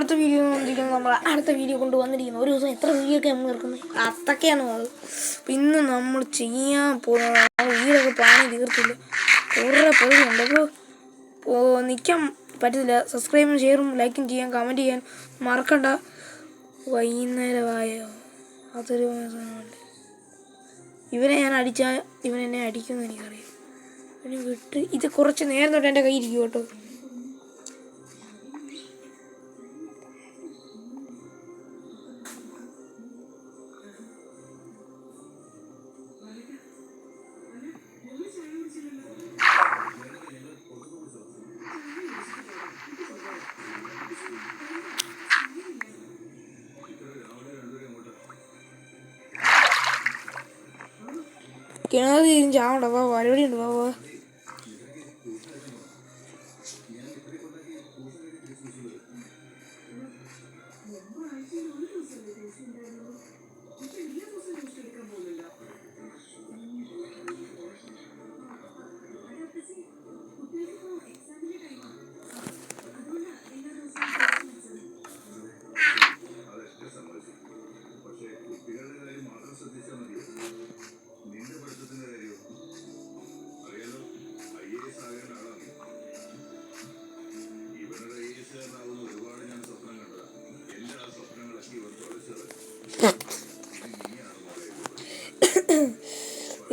ഇന്നത്തെ വീഡിയോ വന്നിരിക്കുന്നത് നമ്മൾ അടുത്ത വീഡിയോ കൊണ്ടുവന്നിരിക്കുന്നത്. ഒരു ദിവസം എത്ര വീഡിയോ ഒക്കെ നമ്മൾ ഇറക്കുന്നത് അതൊക്കെയാണ് അത്. അപ്പം ഇന്ന് നമ്മൾ ചെയ്യാൻ പോകുന്നത് വീടൊക്കെ പണി തീർത്തില്ല, കുറേ പേരുണ്ട്. അപ്പോൾ നിൽക്കാൻ പറ്റത്തില്ല. സബ്സ്ക്രൈബും ഷെയറും ലൈക്കും ചെയ്യാൻ കമൻറ്റ് ചെയ്യാൻ മറക്കണ്ട. വൈകുന്നേരമായോ അതൊരു സാധനമുണ്ട്. ഇവനെ ഞാൻ അടിച്ചാൽ ഇവനെന്നെ അടിക്കുമെന്ന് എനിക്കറിയാം. ഇവനെ വിട്ട് ഇത് കുറച്ച് നേരം തൊട്ട് എൻ്റെ കയ്യിരിക്കും കേട്ടോ. കിണറ് തിരിഞ്ഞ് ചാവണ്ട, വാ പരിപാടി ഉണ്ട്, വാ.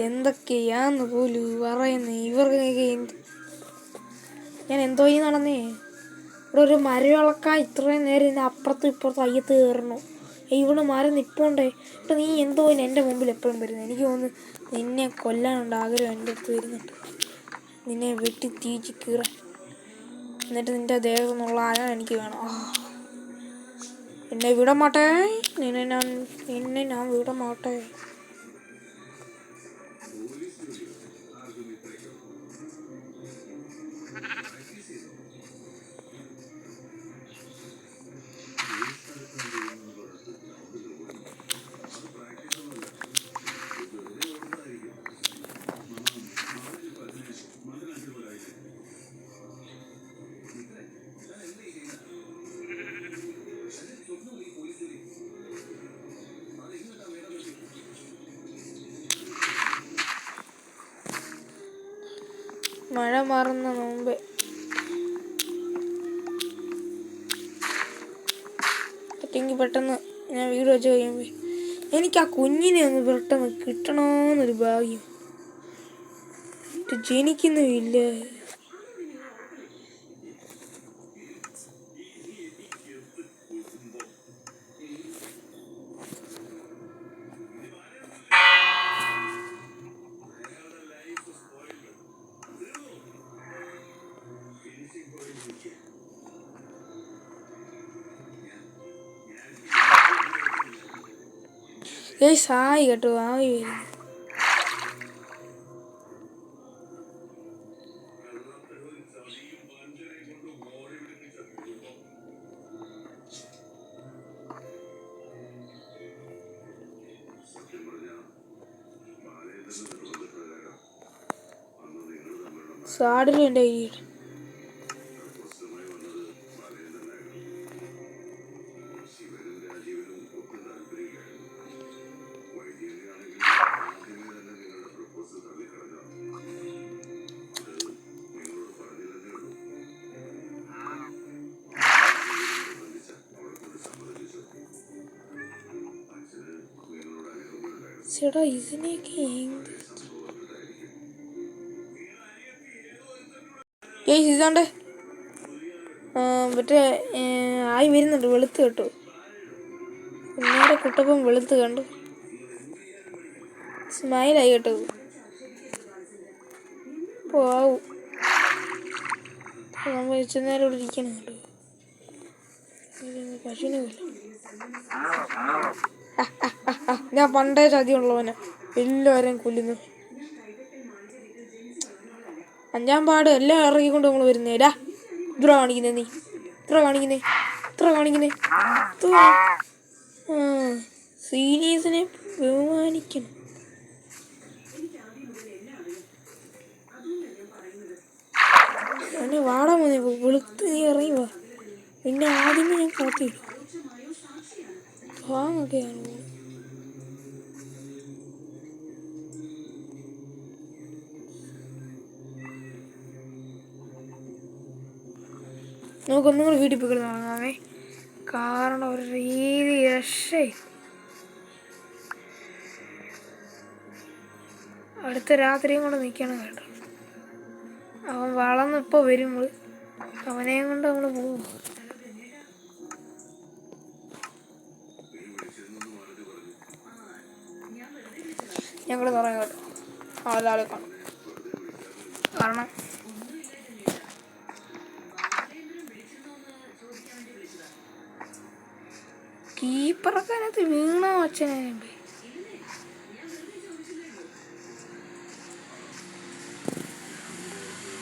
എന്തൊക്കെയാന്ന് പോലും പറയുന്നേ ഇവർക്ക്. ഞാൻ എന്തോ ഈ നടന്നേ, ഇവിടെ ഒരു മരവിളക്കാൻ ഇത്രയും നേരം ഇതിൻ്റെ അപ്പുറത്തും ഇപ്പുറത്തും അയ്യത്ത് കയറണു. ഇവിടെ മരം നിൽപ്പുണ്ടേ. ഇപ്പം നീ എന്തോ എൻ്റെ മുമ്പിൽ എപ്പോഴും വരുന്നത്. എനിക്ക് തോന്നുന്നു നിന്നെ കൊല്ലാനുണ്ട് ആഗ്രഹം എൻ്റെ അടുത്ത് വരുന്നുണ്ട്. നിന്നെ വെട്ടി തീച്ച് കീറാൻ, എന്നിട്ട് നിൻ്റെ ദേഹത്തു നിന്നുള്ള ആഴം എനിക്ക് വേണം. എന്നെ വിട മാട്ടേ, നിന്നെ ഞാൻ വിട മാട്ടേ. മഴ മാറുന്ന മുമ്പേ പറ്റെങ്കിൽ പെട്ടെന്ന് ഞാൻ വീട് വെച്ച് കഴിയുമ്പോൾ എനിക്ക് ആ കുഞ്ഞിനെ ഒന്ന് പെട്ടെന്ന് കിട്ടണമെന്നൊരു ഭാഗ്യം. ജനിക്കുന്നുമില്ല. സായി കേട്ടോ, ആയി വരുന്നു. സാഡിലും എൻ്റെ കയ്യിൽ ചേട്ടാ ഇതിനെയൊക്കെ ഇതാണ്ട് മറ്റേ ആയി വരുന്നുണ്ട്. വെളുത്ത് കേട്ടോ, നേരെ കുട്ടപ്പം വെളുത്ത് കണ്ടു. സ്മൈലായി കേട്ടോ. പോവും നമ്മൾ നേരം ഇവിടെ ഇരിക്കണം കേട്ടോ. പശുവിനെ പോലെ ഞാൻ പണ്ടേ ചതിയുള്ളവനെ എല്ലാവരെയും കൊല്ലുന്നു. 5-ാം പാട് എല്ലാം ഇറങ്ങിക്കൊണ്ട് നമ്മൾ വരുന്നേടാ. ഇത്ര കാണിക്കുന്നേ, നീ ഇത്ര കാണിക്കുന്നേ. സീനിയേഴ്സിനെ ബഹുമാനിക്കണം. വാടാ മോനെ, വെളുത്ത് നീ ഇറങ്ങി വാ. പിന്നെ ആദ്യമേ ഞാൻ കളത്തിയിടും. ഹാങ്ങൊക്കെയാണ്. നമുക്കൊന്നും കൂടി വീട്ടിൽ പോയി തുടങ്ങാമേ. കാരണം ഒരു രീതി രക്ഷ. അടുത്ത രാത്രിയും കൊണ്ട് നിൽക്കണം കേട്ടോ. അവൻ വളർന്നിപ്പോൾ വരുമ്പോൾ അവനെയും കൊണ്ട് നമ്മൾ പോകും. ഞങ്ങൾ പറയാം കേട്ടോ, ആളെ കാണും. കാരണം കീപ്പറൊക്കെ അതിനകത്ത് വീണോ അച്ഛനെ.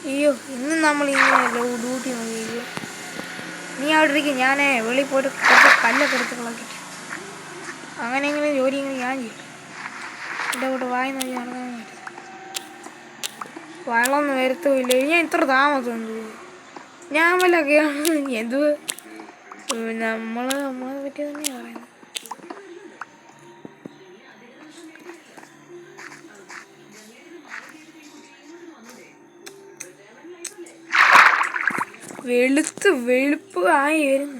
അയ്യോ, ഇന്ന് നമ്മൾ ഇങ്ങനെയല്ലോ ഡ്യൂട്ടി നോക്കിയില്ല. നീ അവിടെ ഇരിക്കും, ഞാൻ വെളിയിൽ പോയിട്ട് കുറച്ച് കല്ലൊക്കെ എടുത്ത് കളക്കി. അങ്ങനെയെങ്കിലും ജോലി ഇങ്ങനെ ഞാൻ ചെയ്യും. എൻ്റെ കൂടെ വായി നോക്കി നടക്കാൻ പറ്റും. വെള്ളമൊന്നും വരുത്തുമില്ല. ഞാൻ ഇത്ര താമസം ഞാൻ വല്ലൊക്കെയാണ് എന്ത് നമ്മളെ പറ്റി തന്നെയാണ് പറയുന്നത്. വെളുപ്പ് ആയി വരുന്നു.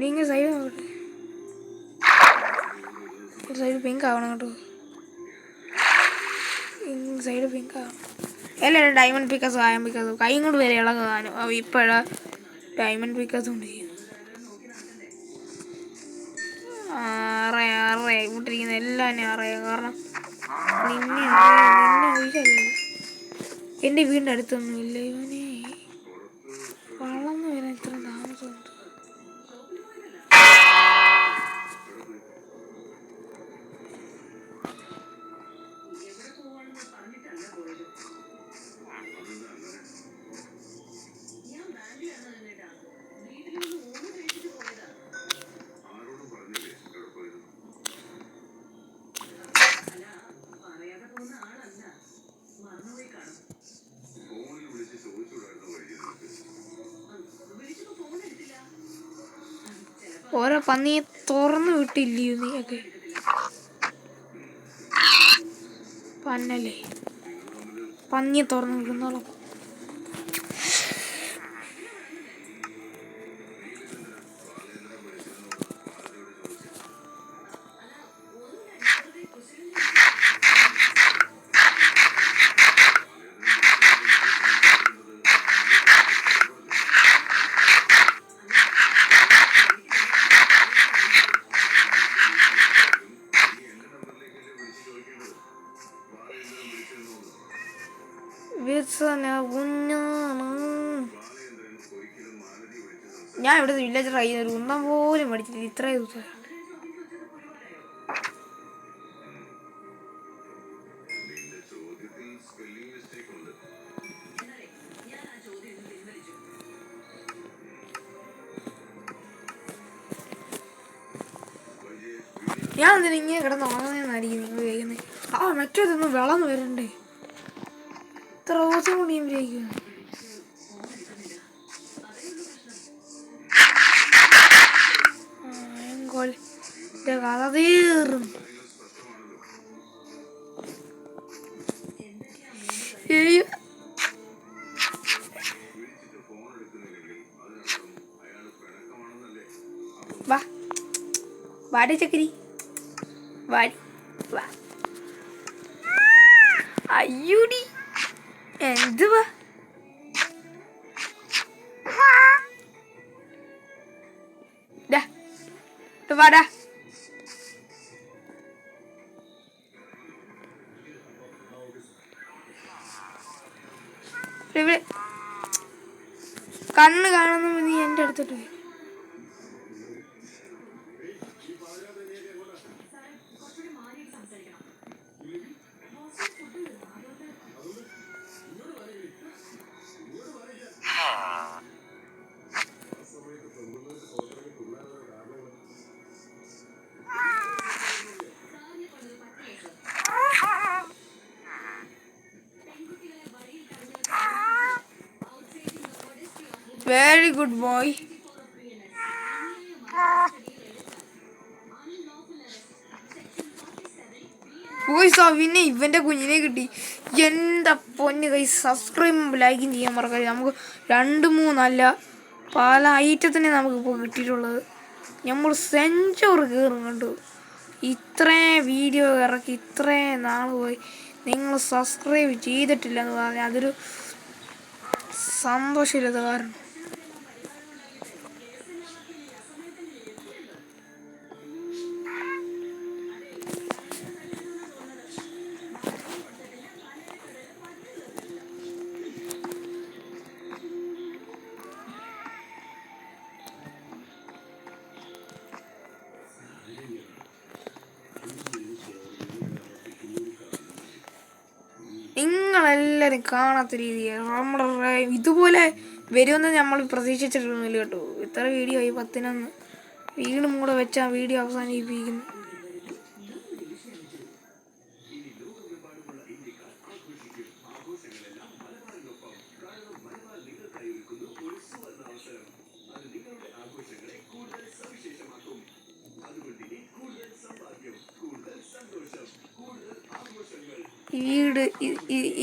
നിങ്ങൾ സൈഡ് നോക്കട്ടെ, സൈഡ് പിങ്ക് ആവണം കേട്ടോ. സൈഡ് പിങ്ക് ആവണം. എല്ലാവരും ഡയമണ്ട് പിക്കാസും ആയം പിക്കാസും കൈയും കൊണ്ട് വരെ ഇളകാനും ഇപ്പോഴാ ഡയമണ്ട് പിക്കാസും കൊണ്ട് ചെയ്യും. ഇവിട്ടിരിക്കുന്ന എല്ലാം എന്നെ അറിയാം. കാരണം നിന്നെ ഒഴിച്ചല്ലേ. എൻ്റെ വീടിൻ്റെ അടുത്തൊന്നും ഇല്ല. ഇവനെ വളർന്നു വരാൻ ഇത്ര താമസമുണ്ട്. ഓരോ പന്നിയെ തുറന്നു വിട്ടില്ലയോ നീയൊക്കെ? പന്നല്ലേ, പന്നിയെ തുറന്നു വിടുന്നോളാം. ഞാൻ ഇവിടെ വില്ലേജർ ആയി ഒരു ഒന്നാം പോലും പഠിച്ചില്ല ഇത്രയും ദിവസം. ഞാൻ എന്തിനാ ഇങ്ങനെ കിടന്ന് ഉണങ്ങുന്നതെന്നായിരിക്കും നിങ്ങൾ കേൾക്കുന്നത്. മറ്റേതൊന്നും വിളന്ന് വരണ്ടേ? ഇത്ര ദിവസം കൊണ്ട് ഞാൻ വിചാരിക്കുന്നു. കഥ തീർന്നു. വാ വാടി ചക്കരി വാടി വാ. അയ്യൂടി എന്തുവാ വാടാ. കണ്ണ് കാണുന്ന നീ എൻ്റെ അടുത്തോട്ട് പോയി. Very good boy. പിന്നെ ഇവന്റെ കുഞ്ഞിനെ കിട്ടി. എന്താ പൊന്ന് ഗൈസ്, സബ്സ്ക്രൈബും ലൈക്കും ചെയ്യാൻ മറക്കരുത്. നമുക്ക് 2-3 പല ഐറ്റത്തിനെ നമുക്കിപ്പോൾ കിട്ടിയിട്ടുള്ളത്. നമ്മൾ സെഞ്ചുറി കയറും കണ്ടു. ഇത്രയും വീഡിയോ ഇറക്കി ഇത്രയും നാൾ പോയി നിങ്ങൾ സബ്സ്ക്രൈബ് ചെയ്തിട്ടില്ല എന്ന് പറഞ്ഞാൽ അതൊരു സന്തോഷമില്ലാത്ത കാരണം. നിങ്ങളെല്ലാവരും കാണാത്ത രീതിയിൽ നമ്മുടെ ഇതുപോലെ വരുമെന്ന് നമ്മൾ പ്രതീക്ഷിച്ചിട്ടൊന്നുമില്ല കേട്ടോ. ഇത്ര വീഡിയോ ആയി 10-1 വീണ്ടും കൂടെ വെച്ചാൽ വീഡിയോ അവസാനിപ്പിക്കുന്നു.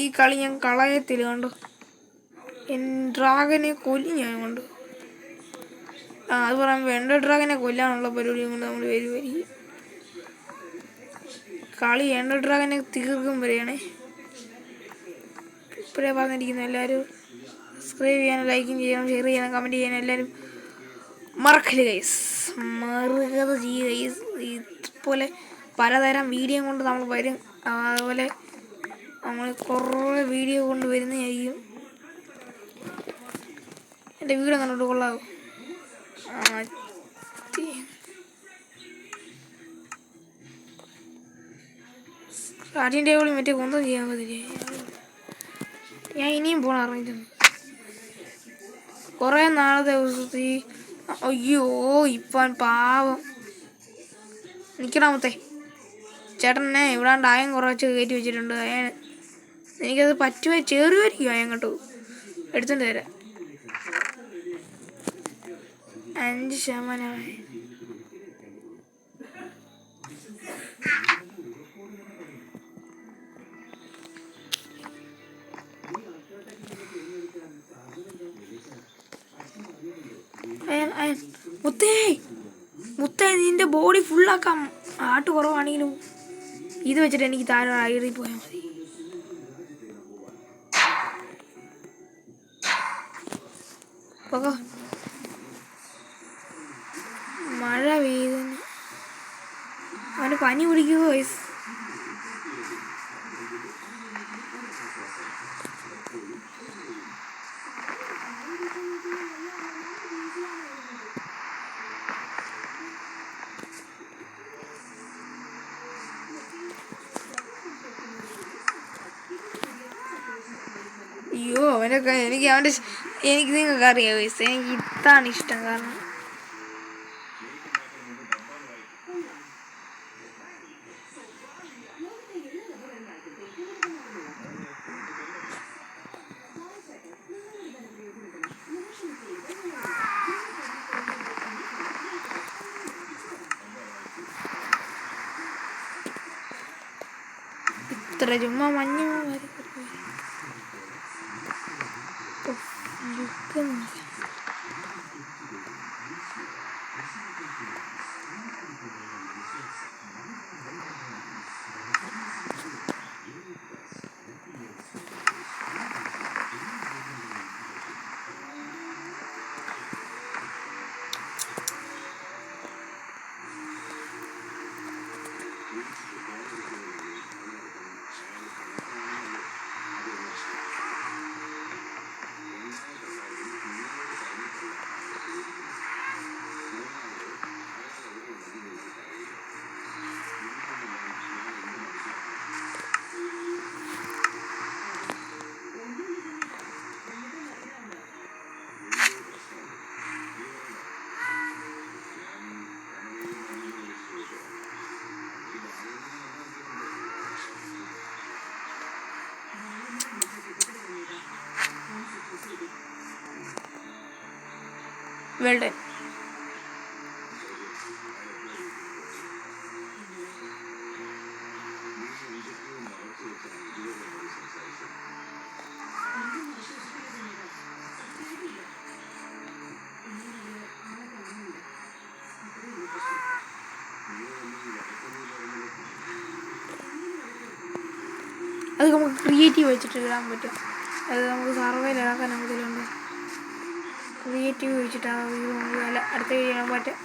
ഈ കളി ഞാൻ കളയത്തില്ല കണ്ടു. ഡ്രാഗനെ കൊല്ലും ഞാൻ കൊണ്ട്. അത് പറയുമ്പോൾ എൻഡർ ഡ്രാഗനെ കൊല്ലാനുള്ള പരിപാടിയും കൊണ്ട് നമ്മൾ വരികയും കളി എൻഡർ ഡ്രാഗനെ തീർക്കും വരെയാണേ. ഇപ്പോഴേ പറഞ്ഞിരിക്കുന്നു എല്ലാവരും സബ്സ്ക്രൈബ് ചെയ്യാനും ലൈക്കും ചെയ്യണം, ഷെയർ ചെയ്യാനും കമൻറ്റ് ചെയ്യാനും എല്ലാവരും മറക്കരുത് ഗൈസ്. മറുകഥ ചെയ്യുക ഗൈസ്. ഇതുപോലെ പലതരം വീഡിയോ കൊണ്ട് നമ്മൾ വരും. അതുപോലെ നമ്മൾ കുറേ വീഡിയോ കൊണ്ട് വരുന്നതായിരിക്കും. എൻ്റെ വീഡിയോ കണ്ടിട്ട് കൊള്ളാവും. സ്റ്റാർട്ടിങ് ടേബിളിൽ മറ്റേ കൊന്തം ചെയ്യാൻ പറ്റില്ല. ഞാൻ ഇനിയും പോകണം അറിഞ്ഞിട്ടുണ്ട്. കുറേ നാളെ ദിവസത്തിൽ അയ്യോ ഇപ്പം പാവം നിൽക്കണമത്തെ ചേട്ടനെ ഇവിടാണ്ട് ആയം കുറച്ച് കയറ്റി വെച്ചിട്ടുണ്ട്. എനിക്കത് പറ്റുമോ ചേറുമായിരിക്കും ആയം കേട്ടോ. എടുത്തിട്ട് തരാം. 5%. മുത്തേ നിന്റെ ബോഡി ഫുള്ളാക്കാം. ആട്ട് കുറവാണെങ്കിലും ഇത് വെച്ചിട്ട് എനിക്ക് താഴെ അയറി പോയാൽ മതി. മഴ പെയ്യുന്നു. അവന് പനി പിടിക്കുമോ വയസ്സ്? അയ്യോ അവനൊക്കെ എനിക്ക് നിങ്ങൾക്ക് അറിയാം വയസ്സ്. എനിക്ക് ഇതാണ് ഇഷ്ടം. കാരണം ഇത്ര ചുമ്മാ മഞ്ഞ വെൽഡൻ. അത് നമുക്ക് ക്രിയേറ്റീവ് വെച്ചിട്ട് ഇടാൻ പറ്റും. അത് നമുക്ക് സർവൈൽ ഇടാക്കാൻ നമുക്കിലുണ്ട്. ക്രിയേറ്റീവ് വെച്ചിട്ട് ആ വീഡിയോ നമുക്ക് അടുത്ത വീഡിയോ ഇടാൻ പറ്റും.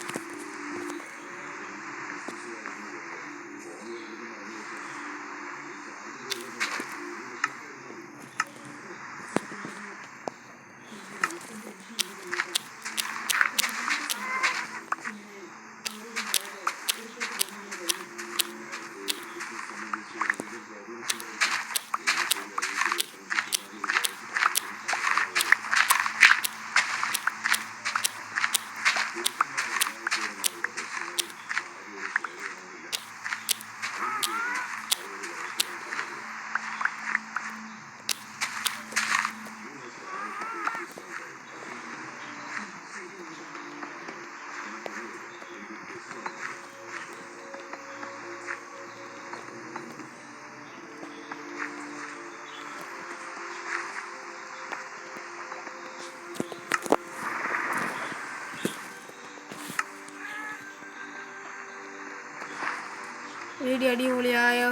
വീഡിയോ അടിപൊളിയായോ?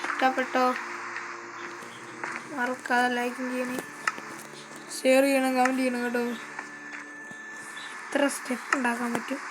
ഇഷ്ടപ്പെട്ടോ? മറക്കാതെ ലൈക്ക് ചെയ്യണേ, ഷെയർ ചെയ്യണം, കമൻറ്റ് ചെയ്യണം കേട്ടോ. ഇത്ര സ്റ്റെപ്പ് ഉണ്ടാക്കാൻ പറ്റും.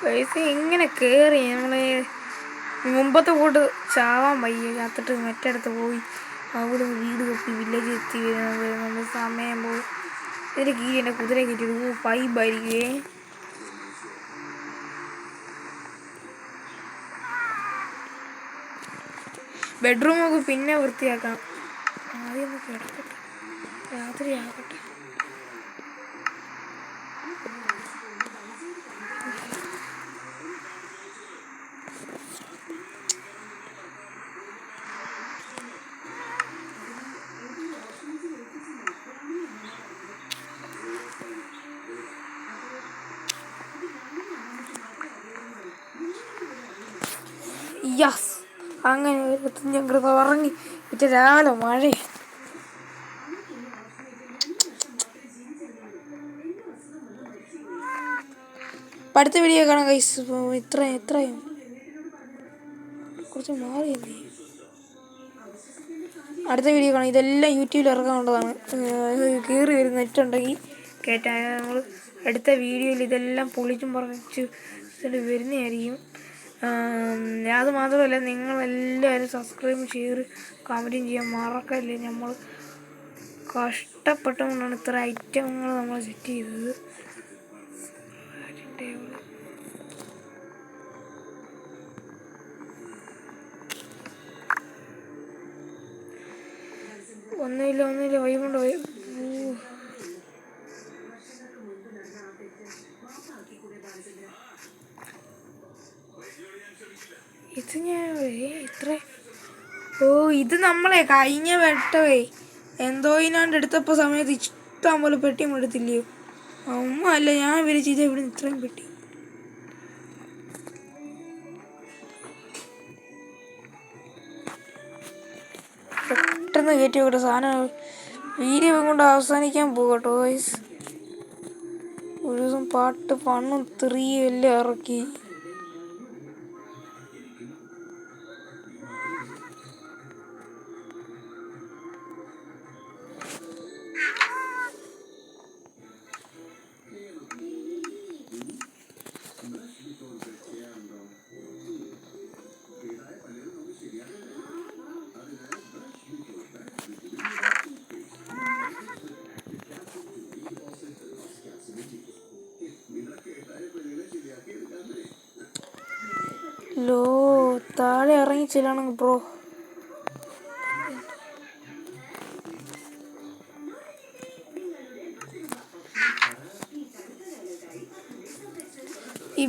പൈസ ഇങ്ങനെ കയറി നമ്മളെ മുമ്പത്തെ കൂട്ട് ചാവാൻ വയ്യ. ചത്തിട്ട് മറ്റടുത്ത് പോയി അവിടെ വീട് കെട്ടി വില്ലേജ് എത്തി നമ്മൾ സമയം പോകും. ഇതിൻ്റെ കീഴി എൻ്റെ കുതിര കയറ്റി പൈബായിരിക്കുവേ. ബെഡ്റൂമൊക്കെ പിന്നെ വൃത്തിയാക്കാം. ആദ്യം ഒന്ന് കിടക്കട്ടെ, രാത്രി ആകട്ടെ. യസ്, അങ്ങനെ ഞങ്ങൾ ഉറങ്ങി. മറ്റേ രാവിലെ മഴ. അടുത്ത വീഡിയോ കാണാം ഗൈസ്. എത്രയും കുറച്ച് മാറിയല്ലേ. അടുത്ത വീഡിയോ കാണാം. ഇതെല്ലാം യൂട്യൂബിൽ ഇറങ്ങാനുള്ളതാണ്. കയറി വരുന്ന നെറ്റുണ്ടെങ്കിൽ കയറ്റാൻ. നമ്മൾ അടുത്ത വീഡിയോയിൽ ഇതെല്ലാം പൊളിച്ചും പറിച്ച് വരുന്നതായിരിക്കും. അത് മാത്രമല്ല, നിങ്ങളെല്ലാവരും സബ്സ്ക്രൈബ് ചെയ്ത് കമൻറ്റും ചെയ്യാൻ മറക്കല്ലേ. നമ്മൾ കഷ്ടപ്പെട്ടുകൊണ്ടാണ് ഇത്ര ഐറ്റങ്ങൾ നമ്മൾ സെറ്റ് ചെയ്തത്. ഒന്നുമില്ല വൈകുണ്ട് പോയി. ഇത് ഞാൻ ഇത്ര ഇത് നമ്മളെ കഴിഞ്ഞ വെട്ടവേ എന്തോ ഇനാണ്ട് എടുത്തപ്പോൾ സമയത്ത് ഇഷ്ടം പോലെ പെട്ടിയും എടുത്തില്ലയോ? അമ്മ അല്ല, ഞാൻ വിളിച്ച് ഇത് ഇവിടെ ഇത്രയും പെട്ടി. പെട്ടെന്ന് കയറ്റി വെക്കട്ടെ സാധനം. വീഡിയോ കൊണ്ട് അവസാനിക്കാൻ പോകട്ടോ വയസ്സ്. ഒരു ദിവസം പാട്ട് 1 3 എല്ലാം ഇറക്കി. ലോ താഴെ ഇറങ്ങി ചെല്ലണം ബ്രോ. ഈ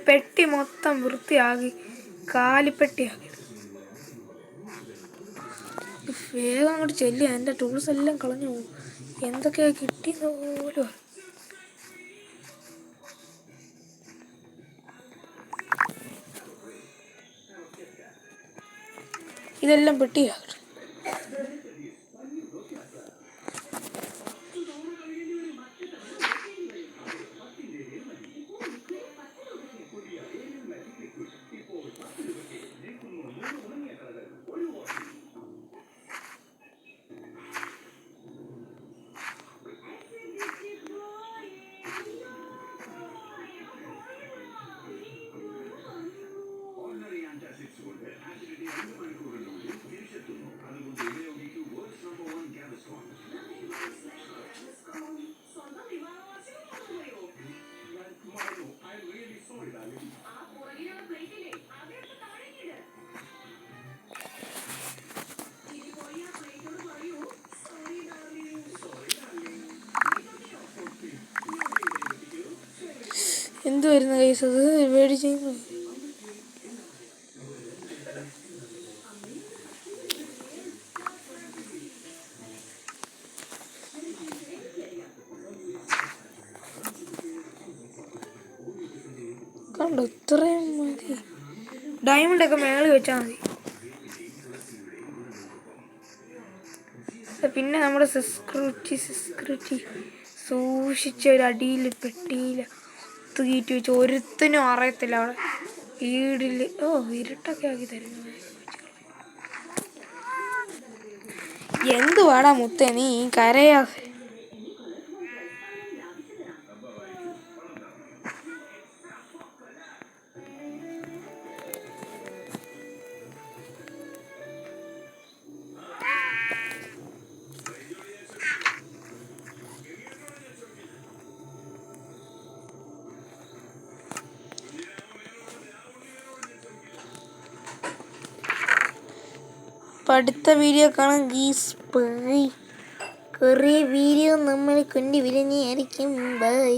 പെട്ടി മൊത്തം വൃത്തിയാക്കി കാലിപ്പെട്ടിയാക്കി. വേഗം അങ്ങോട്ട് ചെല്ലുക, എൻ്റെ ടൂൾസ് എല്ലാം കളഞ്ഞു പോകും. എന്തൊക്കെയാ കിട്ടിയെന്ന് പോലും. ഇതെല്ലാം പെട്ടിയാക്കട്ടെ. എന്തുവായിരുന്നു കേസ് അത് മേടിച്ച്? കണ്ടോ, ഇത്രയും മതി. ഡയമണ്ടൊക്കെ മേളിൽ വെച്ചാൽ മതി. പിന്നെ നമ്മുടെ സെക്യൂരിറ്റി സൂക്ഷിച്ച ഒരു അടിയിൽ പെട്ടിയിൽ കീറ്റി വെച്ച് ഒരുത്തിനും അറിയത്തില്ല. അവിടെ വീടിൽ ഇരുട്ടൊക്കെ ആക്കി തരുന്നു. എന്തുവാടാ മുത്തേ നീ കരയാതെ? അടുത്ത വീഡിയോ കാണാൻ ഗീസ് ബൈ. കുറേ വീഡിയോ നമ്മൾ കൊണ്ടുവരുന്നതായിരിക്കും. ബൈ.